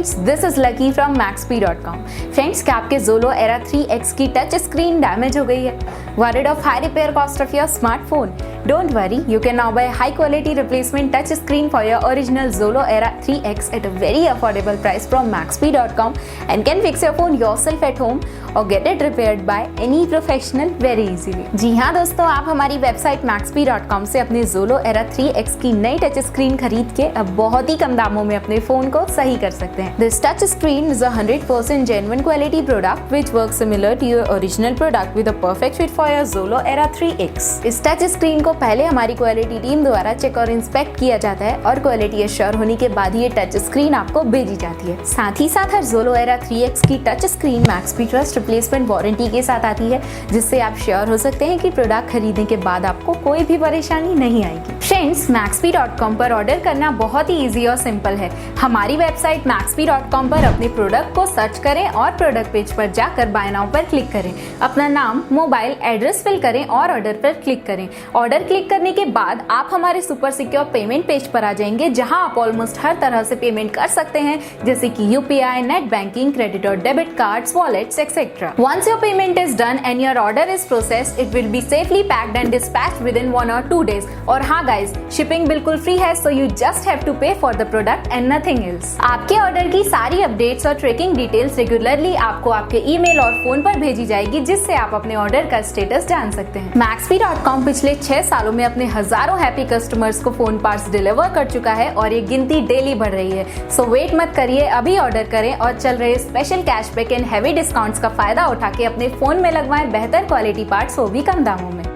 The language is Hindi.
Friends, this is lucky from Maxbhi.com। Friends, क्या आपके XOLO Era 3X की टच स्क्रीन डैमेज हो गई है? Worried of high repair cost of your smartphone? Don't worry, you can now buy high quality replacement touch screen for your original XOLO Era 3X at a very affordable price from Maxbhi.com and can fix your phone yourself at home or get it repaired by any professional very easily। जी हाँ दोस्तों, आप हमारी वेबसाइट Maxbhi.com से अपने XOLO Era 3X की नई टच स्क्रीन खरीद के अब बहुत ही कम दामों में अपने फोन को सही कर सकते हैं। This touch screen is a 100% genuine quality product which works similar to your original product with a perfect fit for your XOLO Era 3X। इस टच स्क्रीन को पहले हमारी क्वालिटी टीम द्वारा चेक और इंस्पेक्ट किया जाता है और क्वालिटी एश्योर होने के बाद ये टच स्क्रीन आपको भेजी जाती है। साथ ही साथ हर XOLO Era 3X की touch screen Maxbhi trust replacement warranty के साथ आती है, जिससे आप श्योर हो सकते हैं कि प्रोडक्ट खरीदने के बाद आपको कोई भी परेशानी नहीं आएगी। फ्रेंड्स, Maxbhi.com पर ऑर्डर करना बहुत ही इजी और सिंपल है। हमारी वेबसाइट Maxbhi.com पर अपने प्रोडक्ट को सर्च करें और प्रोडक्ट पेज पर जाकर बाय नाउ पर क्लिक करें। अपना नाम, मोबाइल, एड्रेस फिल करें और ऑर्डर पर क्लिक करें। ऑर्डर क्लिक करने के बाद आप हमारे सुपर सिक्योर पेमेंट पेज पर आ जाएंगे, जहां आप ऑलमोस्ट हर तरह से पेमेंट कर सकते हैं, जैसे कि UPI, नेट बैंकिंग, क्रेडिट और debit cards, wallets etcetera. Once your payment is done and your order is processed, it will be safely packed and dispatched within 1 or 2 days। और हाँ गाइस, शिपिंग बिल्कुल फ्री है, so you just have to pay for the product and nothing else। आपके ऑर्डर की सारी अपडेट्स और ट्रैकिंग डिटेल्स रेगुलरली आपको आपके ईमेल और फोन पर भेजी जाएगी, जिससे आप अपने ऑर्डर का स्टेटस जान सकते हैं। Maxbhi.com पिछले 6 सालों में अपने हजारों हैप्पी कस्टमर्स को फोन पार्ट्स डिलीवर कर चुका है और ये गिनती डेली बढ़ रही है। सो वेट मत करिए, अभी ऑर्डर करें और चल रहे special cashback and heavy discounts का फायदा उठा के अपने फोन में लगवाएं बेहतर क्वालिटी पार्ट्स, वो भी कम दामों में।